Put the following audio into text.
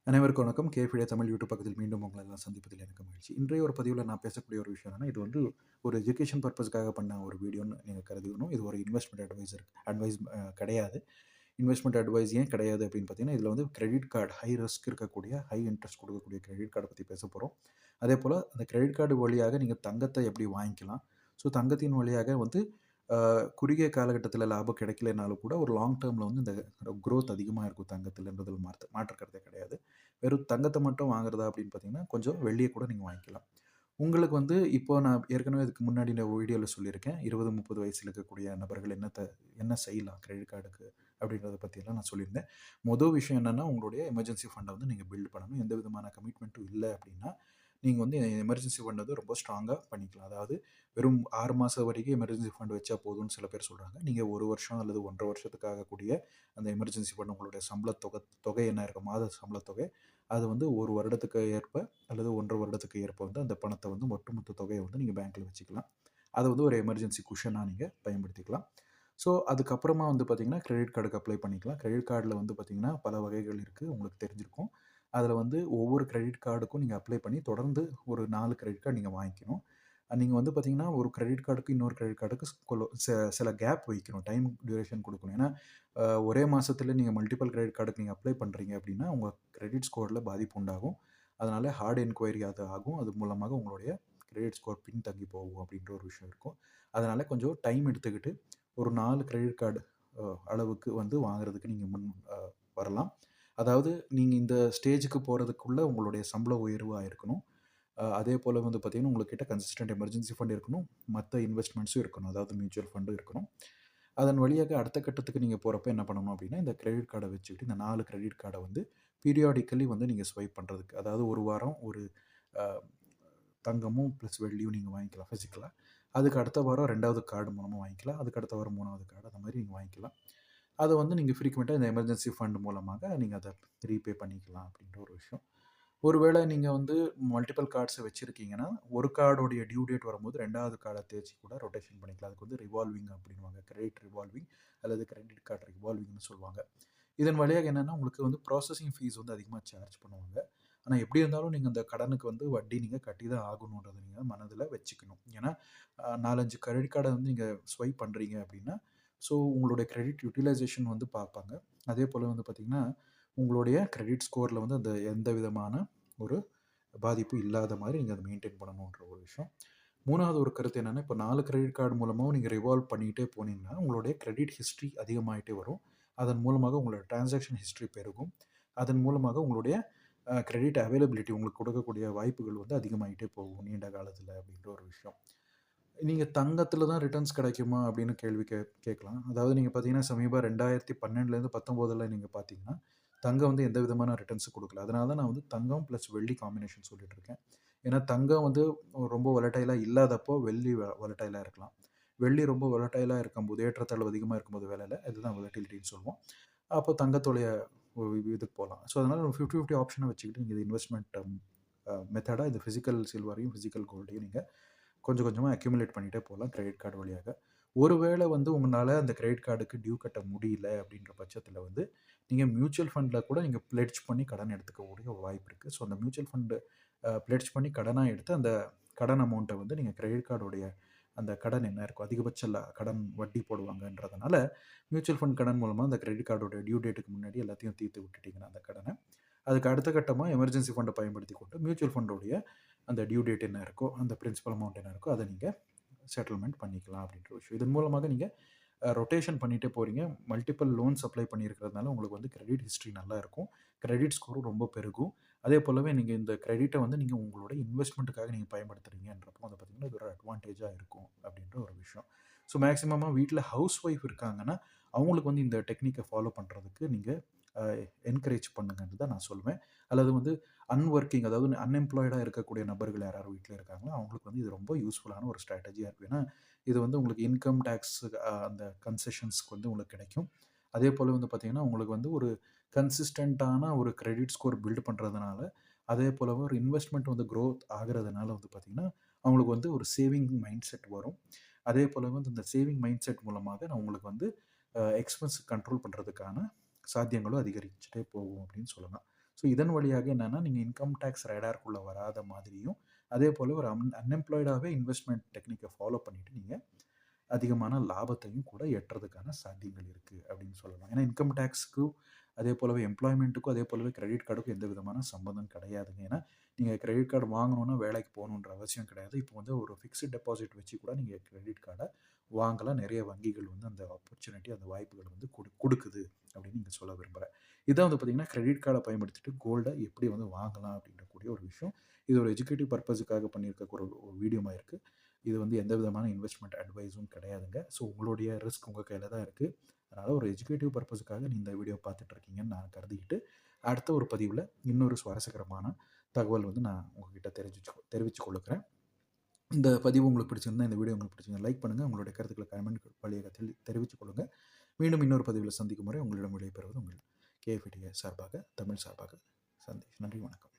அனைவருக்கும் வணக்கம். கேஃபிடே தமிழ் யூடியூப் பக்கத்தில் மீண்டும் உங்களை எல்லாம் சந்திப்பதில் எனக்கு மகிழ்ச்சி. இன்றைய ஒரு பதிவில நான் பேசக்கூடிய ஒரு விஷயம் என்னன்னா, இது வந்து ஒரு எஜுகேஷன் பர்ப்பஸ்க்காக பண்ண ஒரு வீடியோன்னு நீங்க கருதிக்கணும். இது ஒரு இன்வெஸ்ட்மென்ட் அட்வைஸ் கிடையாது. இன்வெஸ்ட்மென்ட் அட்வைஸ் ஏன் கிடையாது அப்படின்னு பார்த்தீங்கன்னா, இதில வந்து கிரெடிட் கார்டு ஹை ரிஸ்க் இருக்கக்கூடிய, ஹை இன்ட்ரெஸ்ட் கொடுக்கக்கூடிய கிரெடிட் கார்ட பத்தி பேசப் போறோம். அதேபோல அந்த கிரெடிட் கார்டு வழியாக நீங்க தங்கத்த எப்படி வாங்கிக்கலாம்? ஸோ தங்கத்தின் வழியாக வந்து குறுகிய காலகட்டத்தில லாபம் கிடைக்கலைனாலும் கூட, ஒரு லாங் டெர்ம்ல வந்து இந்த குரோத் அதிகமா இருக்கும் தங்கத்தில என்பதில் மாற்று கருத்தே கிடையாது. வெறும் தங்கத்த மட்டும் வாங்குறதா அப்படின்னு பார்த்தீங்கன்னா, கொஞ்சம் வெள்ளிய கூட நீங்க வாங்கிக்கலாம். உங்களுக்கு வந்து இப்போ நான் ஏற்கனவே இதுக்கு முன்னாடி நான் வீடியோல சொல்லியிருக்கேன். 20, 30 வயசுல இருக்கக்கூடிய நபர்கள் என்ன செய்யலாம் கிரெடிட் கார்டுக்கு அப்படின்றத பத்தியெல்லாம் நான் சொல்லியிருந்தேன். விஷயம் என்னன்னா, உங்களுடைய எமர்ஜென்சி ஃபண்ட வந்து நீங்க பில்ட் பண்ணணும். எந்த விதமான கமிட்மென்ட்டும் இல்ல அப்படின்னா, நீங்க வந்து எமர்ஜென்சி ஃபண்ட் வந்து ரொம்ப ஸ்ட்ராங்கா பண்ணிக்கலாம். அதாவது வெறும் 6 மாசம் வரைக்கும் எமர்ஜென்சி ஃபண்ட் வச்சா போதும்னு சில பேர் சொல்றாங்க. நீங்க 1 வருஷம் அல்லது 1 1/2 வருஷத்துக்கு ஆகக்கூடிய அந்த எமர்ஜென்சி ஃபண்ட் உங்களுடைய சம்பள தொகை என்ன இருக்கும்? மாத சம்பள தொகை. அது வந்து 1 வருடத்துக்கு ஏற்ப அல்லது 1 1/2 வருடத்துக்கு ஏற்ப வந்து அந்த பணத்த வந்து ஒட்டுமொத்த தொகைய வந்து நீங்க பேங்க்ல வச்சுக்கலாம். அத வந்து ஒரு எமர்ஜென்சி குஷனா நீங்க பயன்படுத்திக்கலாம். ஸோ, அதுக்கப்புறமா வந்து பார்த்தீங்கன்னா, கிரெடிட் கார்டுக்கு அப்ளை பண்ணிக்கலாம். கிரெடிட் கார்ட்ல வந்து பார்த்தீங்கன்னா, பல வகைகள் இருக்கு. உங்களுக்கு தெரிஞ்சிருக்கும். அதுல வந்து ஒவ்வொரு கிரெடிட் கார்டுக்கும் நீங்க அப்ளை பண்ணி தொடர்ந்து ஒரு 4 கிரெடிட் கார்டு நீங்க வாங்கிக்கணும். நீங்க வந்து பார்த்தீங்கன்னா, ஒரு கிரெடிட் கார்டுக்கு இன்னொரு கிரெடிட் கார்டுக்கு சில கேப் வைக்கணும். டைம் டியூரேஷன் குடுக்கணும். ஏன்னா, ஒரே மாசத்துல நீங்க மல்டிபிள் கிரெடிட் கார்டுக்கு நீங்க அப்ளை பண்றீங்க அப்டின்னா, உங்க கிரெடிட் ஸ்கோர்ல பாதிப்பு உண்டாகும். அதனால ஹார்ட் என்குயரி அது ஆகும். அது மூலமாக உங்களுடைய கிரெடிட் ஸ்கோர் பின்தங்கி போகும் அப்டின்ற ஒரு விஷயம் இருக்கும். அதனால கொஞ்சம் டைம் எடுத்துக்கிட்டு ஒரு 4 கிரெடிட் கார்டு அளவுக்கு வந்து வாங்குறதுக்கு நீங்க முன் அ வரலாம். அதாவது நீங்க இந்த ஸ்டேஜ்க்கு போறதுக்குள்ள உங்களுடைய சம்பள உயர்வு ஆயிருக்கணும். அதேபோல வந்து பார்த்தீங்கன்னா, உங்ககிட்ட கன்சிஸ்டன்ட் எமர்ஜென்சி ஃபண்ட் இருக்கணும். மத்த இன்வெஸ்ட்மெண்ட்ஸும் இருக்கணும். அதாவது மியூச்சுவல் ஃபண்டும் இருக்கணும். அதன் வழியாக அடுத்த கட்டத்துக்கு நீங்க போறப்ப என்ன பண்ணணும் அப்டின்னா, இந்த கிரெடிட் கார்ட வச்சுக்கிட்டு இந்த 4 கிரெடிட் கார்ட வந்து பீரியாடிக்கல்லி வந்து நீங்க ஸ்வைப் பண்றதுக்கு. அதாவது 1 வாரம் ஒரு அ தங்கமும் பிளஸ் வெள்ளியும் நீங்க வாங்கிக்கலாம் பிசிக்கலா. அதுக்கு அடுத்த வாரம் 2வது கார்டு மூலமா வாங்கிக்கலாம். அதுக்கு அடுத்த வாரம் 3வது கார்டு அந்த மாரி நீங்க வாங்கிக்கலாம். அத வந்து நீங்க ஃப்ரீக்வென்ட்டா இந்த எமர்ஜென்சி ஃபண்ட் மூலமாக நீங்க அத ரீபே பண்ணிக்கலாம் அப்டின்ற ஒரு விஷயம். ஒருவேளை நீங்க வந்து மல்டிபிள் கார்ட்ஸ் வச்சிருக்கீங்கன்னா, ஒரு கார்டோடைய டியூ டேட் வரும்போது 2வது கார்ட தேய்ச்சு கூட ரொட்டேஷன் பண்ணிக்கலாம். அதுக்கு வந்து ரிவால்விங் அப்டின்னுவாங்க. கிரெடிட் ரிவால்விங் அல்லது கிரெடிட் கார்ட் ரிவால்விங்ன்னு சொல்லுவாங்க. இதன் வழியாக என்னன்னா, உங்களுக்கு வந்து ப்ராசஸிங் ஃபீஸ் வந்து அதிகமா சார்ஜ் பண்ணுவாங்க. ஆனா எப்படி இருந்தாலும் நீங்க அந்த கடனுக்கு வந்து வட்டி நீங்க கட்டி தான் ஆகணுன்றத நீங்க மனதில வச்சுக்கணும். ஏன்னா, 4, 5 கிரெடிட் கார்ட வந்து நீங்க ஸ்வைப் பண்றீங்க அப்படின்னா, ஸோ உங்களுடைய கிரெடிட் யுட்டிலைசேஷன் வந்து பார்ப்பாங்க. அதேபோல வந்து பார்த்தீங்கன்னா, உங்களுடைய கிரெடிட் ஸ்கோர்ல வந்து அந்த எந்த விதமான ஒரு பாதிப்பு இல்லாத மாரி நீங்க அத மெயின்டெயின் பண்ணணுன்ற ஒரு விஷயம். 3வது ஒரு கருத்து என்னன்னா, இப்ப 4 கிரெடிட் கார்டு மூலமாவும் நீங்க ரிவால்வ் பண்ணிக்கிட்டே போனீங்கன்னா, உங்களுடைய கிரெடிட் ஹிஸ்டரி அதிகமாயிட்டே வரும். அதன் மூலமாக உங்களோட டிரான்சாக்ஷன் ஹிஸ்டரி பெருகும். அதன் மூலமாக உங்களுடைய கிரெடிட் அவைலபிலிட்டி உங்களுக்கு கொடுக்கக்கூடிய வாய்ப்புகள் வந்து அதிகமாயிட்டே போகும் நீண்ட காலத்தில அப்படின்ற ஒரு விஷயம். நீங்க தங்கத்தில தான் ரிட்டர்ன்ஸ் கிடைக்குமா அப்படின்னு கேள்வி கேட்கலாம். அதாவது நீங்க பார்த்தீங்கன்னா, சமீப 2012லேருந்து 19ல நீங்க பார்த்தீங்கன்னா, தங்கம் வந்து எந்த விதமான ரிட்டர்ன்ஸும் குடுக்கல. அதனால தான் நான் வந்து தங்கம் பிளஸ் வெள்ளி காம்பினேஷன் சொல்லிட்டு இருக்கேன். ஏன்னா தங்கம் வந்து ரொம்ப வொலடைலா இல்லாதப்போ வெள்ளி வொலடைலா இருக்கலாம். வெள்ளி ரொம்ப வொலடைலா இருக்கும்போது, ஏற்றத்தாழ்வு அதிகமா இருக்கும்போது விலையில இதுதான் வொலட்டிலிட்டின்னு சொல்லுவோம். அப்போ தங்கத்தோடைய இதுக்கு போலாம். ஸோ அதனால 50, 50 ஆப்ஷன வச்சுக்கிட்டு நீங்க இன்வெஸ்ட்மென்ட் மெத்தடா இந்த பிசிக்கல் சில்வரையும், பிசிக்கல் கோல்டையும் நீங்க கொஞ்சம் கொஞ்சமா அக்யூமுலேட் பண்ணிட்டே போலாம் கிரெடிட் கார்டு வழியாக. ஒருவேளை வந்து உங்கனால அந்த கிரெடிட் கார்டுக்கு டியூ கட்ட முடியல அப்படின்ற பட்சத்தில வந்து, நீங்க மியூச்சுவல் ஃபண்ட்ல கூட நீங்க பிளெட்ஜ் பண்ணி கடன் எடுத்துக்கக்கூடிய ஒரு வாய்ப்பு இருக்கு. ஸோ அந்த மியூச்சுவல் ஃபண்ட் பிளெட்ஜ் பண்ணி கடனா எடுத்து அந்த கடன் அமௌண்ட்ட வந்து நீங்க கிரெடிட் கார்டுடைய அந்த கடன் என்ன இருக்கும்? அதிகபட்ச கடன் வட்டி போடுவாங்கன்றதுனால, மியூச்சுவல் ஃபண்ட் கடன் மூலமா அந்த கிரெடிட் கார்டோட டியூ டேட்டுக்கு முன்னாடி எல்லாத்தையும் தீர்த்து விட்டுட்டீங்கன்னா அந்த கடன, அதுக்கு அடுத்த கட்டமா எமர்ஜென்சி ஃபண்ட பயன்படுத்திக் கொண்டு மியூச்சுவல் ஃபண்டோடைய அந்த டியூ டேட் என்ன இருக்கோ, அந்த பிரின்சிபல் அமௌண்ட் என்ன இருக்கோ, அத நீங்க செட்டில்மென்ட் பண்ணிக்கலாம் அப்படின்ற ஒரு விஷயம். இதன் மூலமாக நீங்க ரொட்டேஷன் பண்ணிட்டே போறீங்க. மல்டிபிள் லோன்ஸ் அப்ளை பண்ணியிருக்கிறதுனால உங்களுக்கு வந்து கிரெடிட் ஹிஸ்டரி நல்லா இருக்கும். கிரெடிட் ஸ்கோரும் ரொம்ப பெருகும். அதே போலவே நீங்க இந்த கிரெடிட்ட வந்து நீங்க உங்களோட இன்வெஸ்ட்மென்ட்க்காக நீங்க பயன்படுத்துறீங்கன்றப்போ வந்து பார்த்தீங்கன்னா, இது ஒரு அட்வான்டேஜா இருக்கும் அப்படின்ற ஒரு விஷயம். ஸோ மேக்ஸிமமா வீட்ல ஹவுஸ் ஒய்ஃப் இருக்காங்கன்னா, அவங்களுக்கு வந்து இந்த டெக்னிக்க ஃபாலோ பண்றதுக்கு நீங்க அ என்கரேஜ் பண்ணுங்கன்னு தான் நான் சொல்லுவேன். அல்லது வந்து அன்வொர்க்கிங் அதாவது அன்எம்ப்ளாய்டா இருக்கக்கூடிய நபர்கள் யாராவது வீட்ல இருக்காங்களோ, அவங்களுக்கு வந்து இது ரொம்ப யூஸ்ஃபுல்லான ஒரு ஸ்ட்ராட்டஜியா இருக்கும். ஏன்னா, இது வந்து உங்களுக்கு இன்கம் டாக்ஸ் அந்த கன்செஷன்ஸ்க்கு வந்து உங்களுக்கு கிடைக்கும். அதேபோல வந்து பார்த்தீங்கன்னா, உங்களுக்கு வந்து ஒரு கன்சிஸ்டன்ட்டான ஒரு கிரெடிட் ஸ்கோர் பில்ட் பண்றதுனால, அதே போலவே ஒரு இன்வெஸ்ட்மென்ட் வந்து குரோத் ஆகுறதுனால வந்து பார்த்தீங்கன்னா, அவங்களுக்கு வந்து ஒரு சேவிங் மைண்ட் செட் வரும். அதே போல வந்து இந்த சேவிங் மைண்ட் செட் மூலமாக நான் உங்களுக்கு வந்து எக்ஸ்பென்ஸ் கண்ட்ரோல் பண்றதுக்கான சாத்தியங்களும் அதிகரிச்சுட்டே போகும் அப்படின்னு சொல்லலாம். ஸோ இதன் வழியாக என்னென்னா நீங்கள் இன்கம் டேக்ஸ் ரேடாருக்குள்ளே வராத மாதிரியும் அதே போல் ஒரு அன்எம்ப்ளாய்டாகவே இன்வெஸ்ட்மெண்ட் டெக்னிக்கை ஃபாலோ பண்ணிவிட்டு நீங்கள் அதிகமான லாபத்தையும் கூட எட்டுறதுக்கான சாத்தியங்கள் இருக்குது அப்படின்னு சொல்லலாம். ஏன்னா இன்கம் டேக்ஸுக்கும் அதே போலவே எம்ப்ளாய்மெண்ட்டுக்கும் அதே போலவே கிரெடிட் கார்டுக்கும் எந்த விதமான சம்மந்தம் கிடையாதுங்க. ஏன்னா நீங்கள் கிரெடிட் கார்டு வாங்கணுன்னா வேலைக்கு போகணுன்ற அவசியம் கிடையாது. இப்போ வந்து ஒரு ஃபிக்ஸ்டு டெபாசிட் வச்சு கூட நீங்கள் கிரெடிட் கார்டை வாங்கலாம். நிறைய வங்கிகள் வந்து அந்த ஆப்பர்ச்சுனிட்டி அந்த வாய்ப்புகள் வந்து கொடுக்குது அப்படின்னு நீங்கள் சொல்ல விரும்புகிறேன். இதான் வந்து பார்த்திங்கன்னா கிரெடிட் கார்டை பயன்படுத்திட்டு கோல்டை எப்படி வந்து வாங்கலாம் அப்படின்றக்கூடிய ஒரு விஷயம். இது ஒரு எஜுகேட்டிவ் பர்பஸுக்காக பண்ணியிருக்க ஒரு வீடியோமாக இருக்குது. இது வந்து எந்த விதமான இன்வெஸ்ட்மெண்ட் அட்வைஸும் கிடையாதுங்க. ஸோ உங்களுடைய ரிஸ்க் உங்கள் கையில் தான் இருக்குது. அதனால் ஒரு எஜுகேட்டிவ் பர்பஸுக்காக நீங்கள் இந்த வீடியோ பார்த்துட்ருக்கீங்கன்னு நான் கருதிக்கிட்டு அடுத்த ஒரு பதிவில் இன்னொரு சுவாரஸ்யகரமான தகவல் வந்து நான் உங்ககிட்ட தெரிவித்து கொள்ளுக்கிறேன். இந்த பதிவு உங்களுக்கு பிடிச்சிருந்தா, இந்த வீடியோ உங்களுக்கு பிடிச்சிருந்தா லைக் பண்ணுங்கள். உங்களுடைய கருத்துக்களை கமெண்ட் வழியாக தெரிவித்துக் கொள்ளுங்கள். மீண்டும் இன்னொரு பதிவில் சந்திக்கும் முறை உங்களிடம் விடைபெறுவது உங்கள் KFTS சார்பாக தமிழ் சார்பாக சந்தேஷ். நன்றி, வணக்கம்.